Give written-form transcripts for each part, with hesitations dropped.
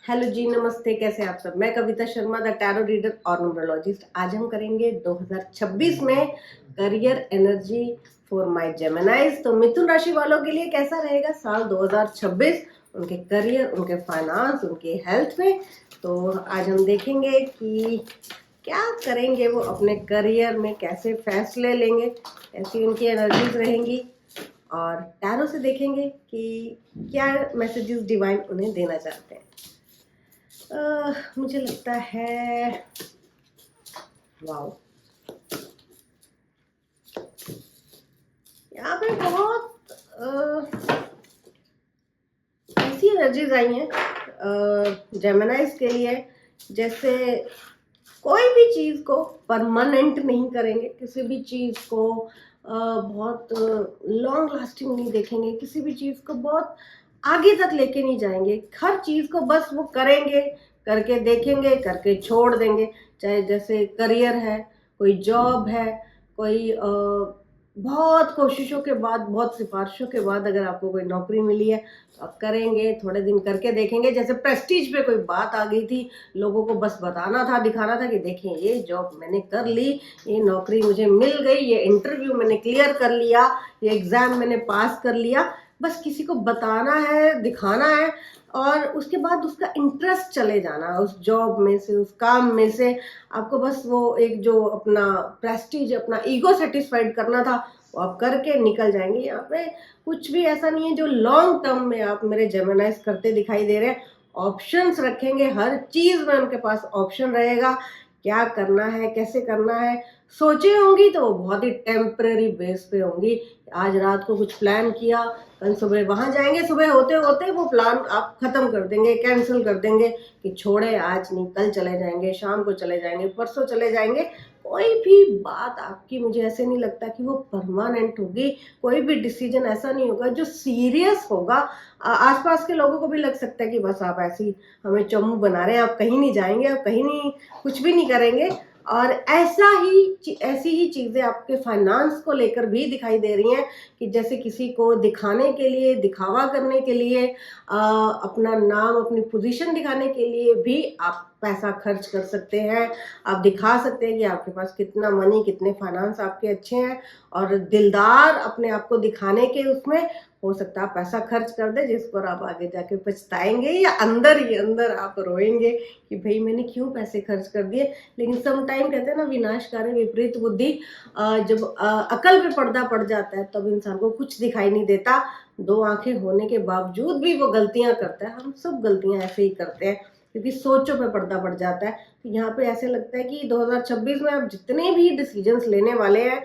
Hello जी, नमस्ते। कैसे हैं आप सब। मैं Kavita Sharma, the tarot reader और न्यूमरोलॉजिस्ट। आज हम करेंगे 2026 में करियर एनर्जी फॉर माय जेमिनाइज। तो मिथुन राशि वालों के लिए कैसा रहेगा साल 2026, उनके करियर, उनके फाइनेंस, उनके हेल्थ में। तो आज हम देखेंगे कि क्या करेंगे वो अपने करियर में, कैसे फैसले लेंगे, कैसी उनकी एनर्जीज रहेंगी, और टैरो से देखेंगे कि क्या मैसेजेस डिवाइन उन्हें देना चाहते हैं। मुझे लगता है वाओ, यहाँ पे बहुत ऐसी एनर्जीज आई हैं जेमिनाइज के लिए, जैसे कोई भी चीज़ को परमानेंट नहीं करेंगे, किसी भी चीज़ को बहुत लॉन्ग लास्टिंग नहीं देखेंगे, किसी भी चीज़ को बहुत आगे तक लेके नहीं जाएंगे। हर चीज़ को बस वो करेंगे, करके देखेंगे, करके छोड़ देंगे। चाहे जैसे करियर है, कोई जॉब है, कोई बहुत कोशिशों के बाद, बहुत सिफारिशों के बाद अगर आपको कोई नौकरी मिली है तो आप करेंगे, थोड़े दिन करके देखेंगे। जैसे प्रेस्टीज पे कोई बात आ गई थी, लोगों को बस बताना था, दिखाना था कि देखें ये जॉब मैंने कर ली, ये नौकरी मुझे मिल गई, ये इंटरव्यू मैंने क्लियर कर लिया, ये एग्ज़ाम मैंने पास कर लिया। बस किसी को बताना है, दिखाना है, और उसके बाद उसका इंटरेस्ट चले जाना उस जॉब में से, उस काम में से। आपको बस वो एक जो अपना प्रेस्टीज, अपना ईगो सेटिस्फाइड करना था, वो आप करके निकल जाएंगे। यहाँ पे कुछ भी ऐसा नहीं है जो लॉन्ग टर्म में आप मेरे जेमिनाइज करते दिखाई दे रहे हैं। ऑप्शंस रखेंगे, हर चीज़ में उनके पास ऑप्शन रहेगा, क्या करना है, कैसे करना है। सोचे होंगी तो वो बहुत ही टेम्पररी बेस पे होंगी। आज रात को कुछ प्लान किया, कल सुबह वहाँ जाएंगे, सुबह होते होते वो प्लान आप ख़त्म कर देंगे, कैंसिल कर देंगे कि छोड़े, आज नहीं, कल चले जाएंगे, शाम को चले जाएंगे, परसों चले जाएंगे। कोई भी बात आपकी, मुझे ऐसे नहीं लगता कि वो परमानेंट होगी। कोई भी डिसीजन ऐसा नहीं होगा जो सीरियस होगा। आसपास के लोगों को भी लग सकता है कि बस आप ऐसी हमें चम्मू बना रहे हैं, आप कहीं नहीं जाएंगे, आप कहीं नहीं, कुछ भी नहीं करेंगे। और ऐसी ही चीज़ें आपके फाइनेंस को लेकर भी दिखाई दे रही हैं कि जैसे किसी को दिखाने के लिए, दिखावा करने के लिए, अपना नाम, अपनी पोजीशन दिखाने के लिए भी आप पैसा खर्च कर सकते हैं। आप दिखा सकते हैं कि आपके पास कितना मनी, कितने फाइनेंस आपके अच्छे हैं, और दिलदार अपने आप को दिखाने के उसमें हो सकता है आप पैसा खर्च कर दे, जिस पर आप आगे जाके पछताएंगे, या अंदर ही अंदर आप रोएंगे कि भाई मैंने क्यों पैसे खर्च कर दिए। लेकिन सम टाइम कहते हैं ना, विनाशकारी विपरीत बुद्धि। जब अकल पे पर्दा पड़ जाता है तब इंसान को कुछ दिखाई नहीं देता। दो आंखें होने के बावजूद भी वो गलतियां करता है। हम सब गलतियां ऐसे ही करते हैं क्योंकि सोचों पे पर्दा पड़ जाता है। तो यहाँ पे ऐसे लगता है कि 2026 में आप जितने भी डिसीजंस लेने वाले हैं,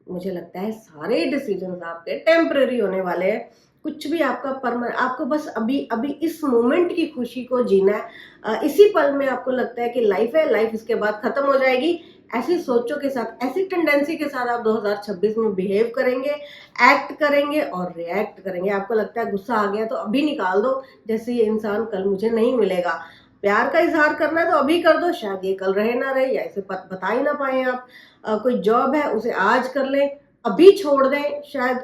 मुझे लगता है सारे डिसीजंस आपके टेम्परेरी होने वाले हैं। कुछ भी आपका आपको बस अभी अभी इस मोमेंट की खुशी को जीना है। इसी पल में आपको लगता है कि लाइफ है, लाइफ इसके बाद खत्म हो जाएगी। ऐसी सोचों के साथ, ऐसी टेंडेंसी के साथ आप 2026 में बिहेव करेंगे, एक्ट करेंगे और रिएक्ट करेंगे। आपको लगता है गुस्सा आ गया तो अभी निकाल दो, जैसे ये इंसान कल मुझे नहीं मिलेगा। प्यार का इजहार करना है तो अभी कर दो, शायद ये कल रहे ना रहे, या इसे बता ही ना पाए आप। कोई जॉब है उसे आज कर लें, अभी छोड़ दें, शायद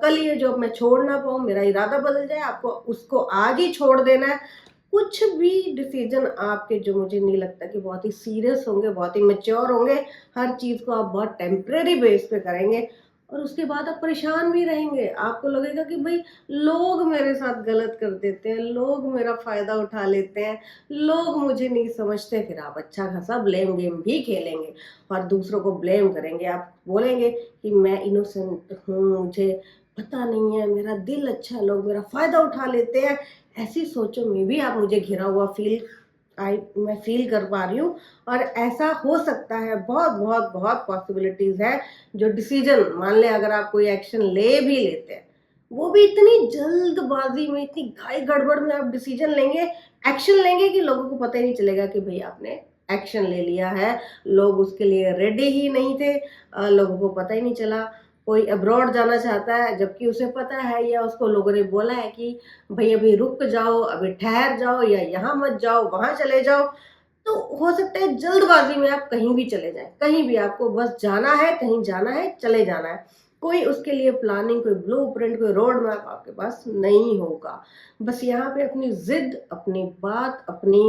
कल ये जॉब मैं छोड़ ना पाऊँ, मेरा इरादा बदल जाए, आपको उसको आज ही छोड़ देना है। कुछ भी डिसीजन आपके, जो मुझे नहीं लगता कि बहुत ही सीरियस होंगे, बहुत ही मैच्योर होंगे। हर चीज़ को आप बहुत टेम्परेरी बेस पे करेंगे, और उसके बाद आप परेशान भी रहेंगे। आपको लगेगा कि भाई लोग मेरे साथ गलत कर देते हैं, लोग मेरा फ़ायदा उठा लेते हैं, लोग मुझे नहीं समझते। फिर आप अच्छा खासा ब्लेम गेम भी खेलेंगे और दूसरों को ब्लेम करेंगे। आप बोलेंगे कि मैं इनोसेंट हूँ, मुझे पता नहीं है, मेरा दिल अच्छा है, लोग मेरा फ़ायदा उठा लेते हैं। ऐसी सोचों में भी आप मुझे घिरा हुआ मैं फील कर पा रही हूँ। और ऐसा हो सकता है, बहुत बहुत बहुत पॉसिबिलिटीज़ है। जो डिसीजन, मान लें अगर आप कोई एक्शन ले भी लेते हैं, वो भी इतनी जल्दबाजी में, इतनी घाई गड़बड़ में आप डिसीजन लेंगे, एक्शन लेंगे कि लोगों को पता ही नहीं चलेगा कि भाई आपने एक्शन ले लिया है। लोग उसके लिए रेडी ही नहीं थे, लोगों को पता ही नहीं चला। कोई अब्रॉड जाना चाहता है जबकि उसे पता है, या उसको लोगों ने बोला है कि भाई अभी रुक जाओ, अभी ठहर जाओ, या यहाँ मत जाओ, वहाँ चले जाओ। तो हो सकता है जल्दबाजी में आप कहीं भी चले जाएं, कहीं भी आपको बस जाना है, कहीं जाना है, चले जाना है। कोई उसके लिए प्लानिंग, कोई ब्लूप्रिंट, कोई रोड मैप आपके पास नहीं होगा। बस यहाँ पे अपनी ज़िद, अपनी बात, अपनी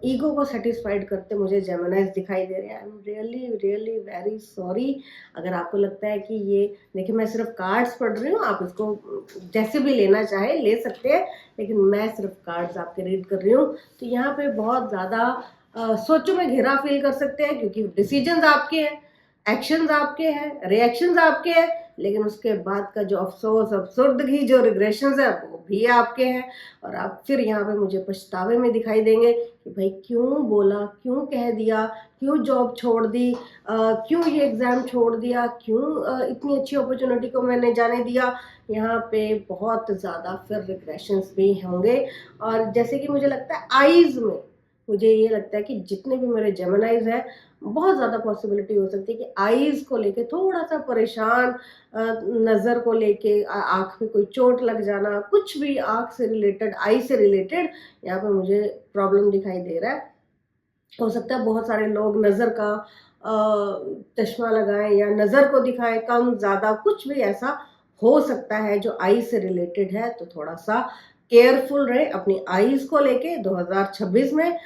ईगो को सेटिस्फाइड करते मुझे जेमिनाइज दिखाई दे रहे हैं। I am really really very sorry. अगर आपको लगता है कि ये, देखिए मैं सिर्फ कार्ड्स पढ़ रही हूँ, आप इसको जैसे भी लेना चाहे ले सकते हैं, लेकिन मैं सिर्फ कार्ड्स आपके रीड कर रही हूँ। तो यहाँ पे बहुत ज़्यादा सोचों में घिरा फील कर सकते हैं, क्योंकि डिसीजंस आपके हैं, एक्शंस आपके हैं, रिएक्शंस आपके हैं, लेकिन उसके बाद का जो अफसोस, अफसुर्दगी, जो रिग्रेशंस है वो भी आपके हैं। और आप फिर यहाँ पे मुझे पछतावे में दिखाई देंगे कि भाई क्यों बोला, क्यों कह दिया, क्यों जॉब छोड़ दी, क्यों ये एग्ज़ाम छोड़ दिया, क्यों इतनी अच्छी अपॉर्चुनिटी को मैंने जाने दिया। यहाँ पे बहुत ज़्यादा फिर रिग्रेशंस भी होंगे। और जैसे कि मुझे लगता है आईज़ में, मुझे ये लगता है कि जितने भी मेरे जेमिनाइज हैं, बहुत ज़्यादा पॉसिबिलिटी हो सकती है कि आईज़ को लेके थोड़ा सा परेशान, नज़र को लेके, आँख पे कोई चोट लग जाना, कुछ भी आँख से रिलेटेड, आई से रिलेटेड यहाँ पे मुझे प्रॉब्लम दिखाई दे रहा है। हो सकता है बहुत सारे लोग नज़र का चश्मा लगाएं या नज़र को दिखाएं, कम ज़्यादा कुछ भी ऐसा हो सकता है जो आई से रिलेटेड है। तो थोड़ा सा केयरफुल रहे अपनी आईज़ को लेके 2026 में।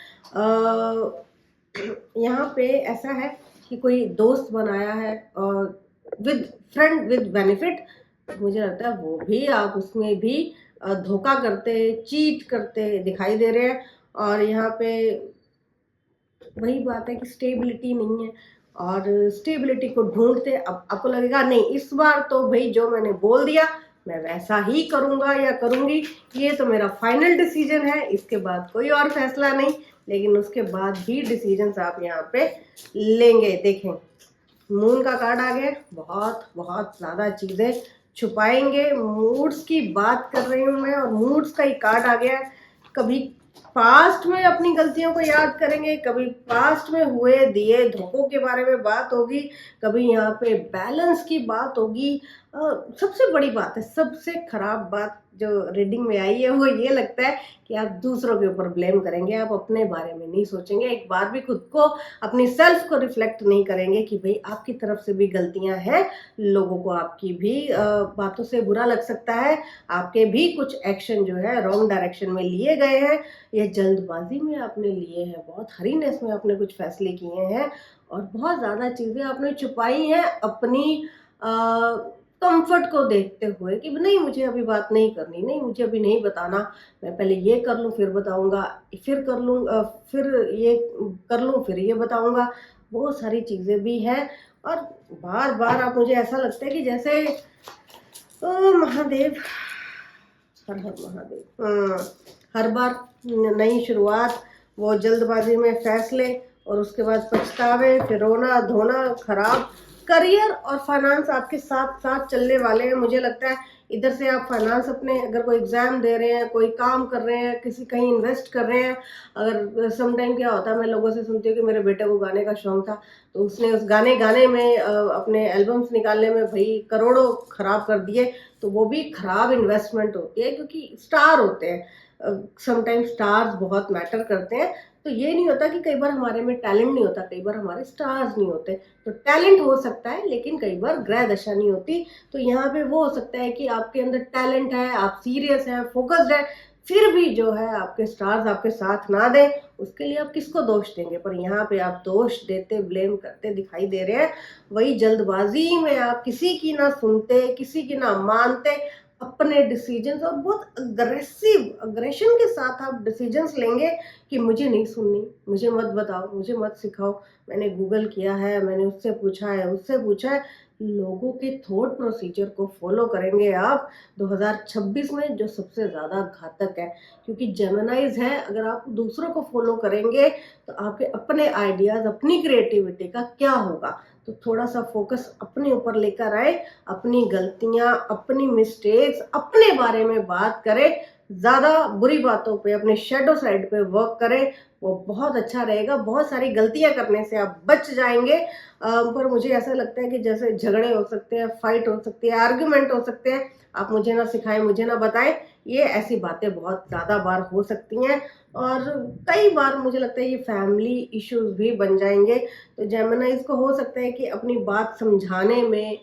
यहाँ पे ऐसा है कि कोई दोस्त बनाया है विद फ्रेंड विद बेनिफिट, मुझे लगता है वो भी आप उसमें भी धोखा करते, चीट करते दिखाई दे रहे हैं। और यहाँ पे वही बात है कि स्टेबिलिटी नहीं है, और स्टेबिलिटी को ढूंढते, अब आपको लगेगा नहीं इस बार तो भाई जो मैंने बोल दिया मैं वैसा ही करूँगा या करूँगी, ये तो मेरा फाइनल डिसीजन है, इसके बाद कोई और फैसला नहीं। लेकिन उसके बाद भी डिसीजंस आप यहाँ पे लेंगे। देखें, मून का कार्ड आ गया, बहुत बहुत ज़्यादा चीज़ें छुपाएंगे, मूड्स की बात कर रही हूँ मैं, और मूड्स का ही कार्ड आ गया है। कभी पास्ट में अपनी गलतियों को याद करेंगे, कभी पास्ट में हुए दिए धोखों के बारे में बात होगी, कभी यहाँ पे बैलेंस की बात होगी। सबसे बड़ी बात है, सबसे खराब बात जो रीडिंग में आई है वो ये लगता है कि आप दूसरों के ऊपर ब्लेम करेंगे, आप अपने बारे में नहीं सोचेंगे, एक बार भी खुद को, अपनी सेल्फ को रिफ्लेक्ट नहीं करेंगे कि भाई आपकी तरफ से भी गलतियां हैं, लोगों को आपकी भी बातों से बुरा लग सकता है, आपके भी कुछ एक्शन जो है रॉन्ग डायरेक्शन में लिए गए हैं, ये जल्दबाजी में आपने लिए हैं, बहुत हरीनेस में आपने कुछ फैसले किए हैं, और बहुत ज़्यादा चीज़ें आपने छुपाई हैं अपनी कंफर्ट को देखते हुए कि नहीं मुझे अभी बात नहीं करनी, नहीं मुझे अभी नहीं बताना, मैं पहले ये कर लूँ फिर बताऊँगा, फिर कर लूँ, फिर ये कर लूँ फिर ये बताऊँगा। बहुत सारी चीज़ें भी हैं, और बार बार आप, मुझे ऐसा लगता है कि जैसे ओ महादेव, हर हर महादेव, हर बार नई शुरुआत, वो जल्दबाजी में फैसले, और उसके बाद पछतावे, फिर रोना धोना, खराब करियर और फाइनेंस आपके साथ साथ चलने वाले हैं। मुझे लगता है इधर से आप फाइनेंस अपने, अगर कोई एग्ज़ाम दे रहे हैं, कोई काम कर रहे हैं, किसी कहीं इन्वेस्ट कर रहे हैं, अगर समटाइम क्या होता है, मैं लोगों से सुनती हूँ कि मेरे बेटे को गाने का शौक था, तो उसने उस गाने में अपने एल्बम्स निकालने में भाई करोड़ों खराब कर दिए, तो वो भी खराब इन्वेस्टमेंट होती है, क्योंकि स्टार होते हैं, समटाइम स्टार्स बहुत मैटर करते हैं। तो ये नहीं होता कि कई बार हमारे में टैलेंट नहीं होता, कई बार हमारे स्टार्स नहीं होते, तो टैलेंट हो सकता है लेकिन कई बार ग्रह दशा नहीं होती। तो यहाँ पे वो हो सकता है कि आपके अंदर टैलेंट है, आप सीरियस हैं, फोकस्ड है, फिर भी जो है आपके स्टार्स आपके साथ ना दें, उसके लिए आप किसको दोष देंगे। पर यहाँ पे आप दोष देते, ब्लेम करते दिखाई दे रहे हैं। वही जल्दबाजी में आप किसी की ना सुनते, किसी की ना मानते, अपने डिसीजंस, और बहुत अग्रेशन के साथ आप डिसीजंस लेंगे कि मुझे नहीं सुननी, मुझे मत बताओ, मुझे मत सिखाओ, मैंने गूगल किया है, मैंने उससे पूछा है, उससे पूछा है। लोगों के थॉट प्रोसीजर को फॉलो करेंगे आप 2026 में, जो सबसे ज़्यादा घातक है, क्योंकि जेमिनाइज है। अगर आप दूसरों को फॉलो करेंगे तो आपके अपने आइडियाज़, अपनी क्रिएटिविटी का क्या होगा। तो थोड़ा सा फोकस अपने ऊपर लेकर आए, अपनी गलतियां, अपनी मिस्टेक्स, अपने बारे में बात करें, ज़्यादा बुरी बातों पे, अपने शेडो साइड पे वर्क करें, वो बहुत अच्छा रहेगा। बहुत सारी गलतियां करने से आप बच जाएंगे। पर मुझे ऐसा लगता है कि जैसे झगड़े हो सकते हैं, फाइट हो सकती है, आर्ग्यूमेंट हो सकते हैं, आप मुझे ना सिखाएं, मुझे ना बताएं, ये ऐसी बातें बहुत ज़्यादा बार हो सकती हैं, और कई बार मुझे लगता है ये फैमिली इश्यूज भी बन जाएंगे। तो जेमिनाइज को हो सकता है कि अपनी बात समझाने में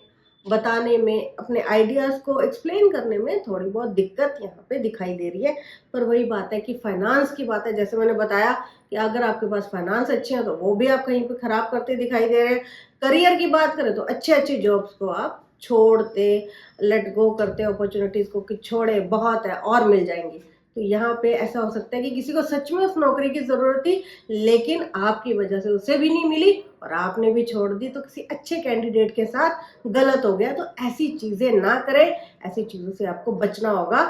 बताने में, अपने आइडियाज़ को एक्सप्लेन करने में थोड़ी बहुत दिक्कत यहाँ पे दिखाई दे रही है। पर वही बात है कि फाइनेंस की बात है, जैसे मैंने बताया कि अगर आपके पास फाइनेंस अच्छे हैं तो वो भी आप कहीं पे ख़राब करते दिखाई दे रहे हैं। करियर की बात करें तो अच्छे-अच्छे जॉब्स को आप छोड़ते, लेट गो करते अपॉर्चुनिटीज़ को कि छोड़े बहुत है और मिल जाएँगी। तो यहाँ पे ऐसा हो सकता है कि किसी को सच में उस नौकरी की ज़रूरत थी, लेकिन आपकी वजह से उसे भी नहीं मिली और आपने भी छोड़ दी, तो किसी अच्छे कैंडिडेट के साथ गलत हो गया। तो ऐसी चीज़ें ना करें, ऐसी चीज़ों से आपको बचना होगा।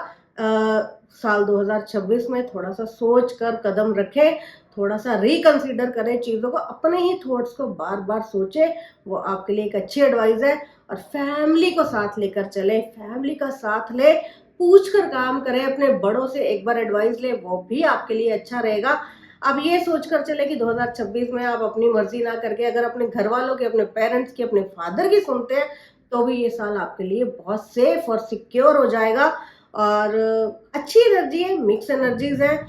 साल 2026 में थोड़ा-सा सोच कर कदम रखें, थोड़ा-सा रिकंसिडर करें चीज़ों को, अपने ही थॉट्स को बार-बार सोचें, वो आपके लिए एक अच्छी एडवाइस है। और फैमिली को साथ लेकर चलें, फैमिली का साथ लें, पूछ कर काम करें, अपने बड़ों से एक बार एडवाइस लें, वो भी आपके लिए अच्छा रहेगा। अब ये सोचकर चलें कि 2026 में आप अपनी मर्ज़ी ना करके अगर अपने घरवालों की, अपने पेरेंट्स की, अपने फादर की सुनते हैं, तो भी ये साल आपके लिए बहुत सेफ और सिक्योर हो जाएगा। और अच्छी एनर्जी है, मिक्स एनर्जीज़ है,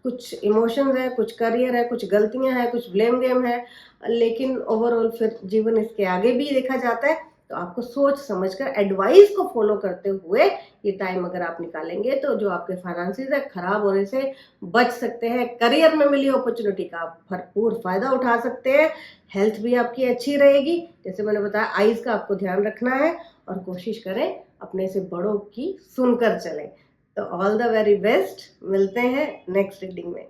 कुछ इमोशंस है, कुछ करियर है, कुछ गलतियाँ हैं, कुछ ब्लेम गेम है, लेकिन ओवरऑल फिर जीवन इसके आगे भी देखा जाता है। तो आपको सोच समझकर एडवाइस को फॉलो करते हुए ये टाइम अगर आप निकालेंगे तो जो आपके फाइनेंसेस है खराब होने से बच सकते हैं। करियर में मिली अपॉर्चुनिटी का आप भरपूर फायदा उठा सकते हैं। हेल्थ भी आपकी अच्छी रहेगी, जैसे मैंने बताया आइज का आपको ध्यान रखना है और कोशिश करें अपने से बड़ों की सुनकर चलें। तो ऑल द वेरी बेस्ट, मिलते हैं नेक्स्ट रीडिंग में।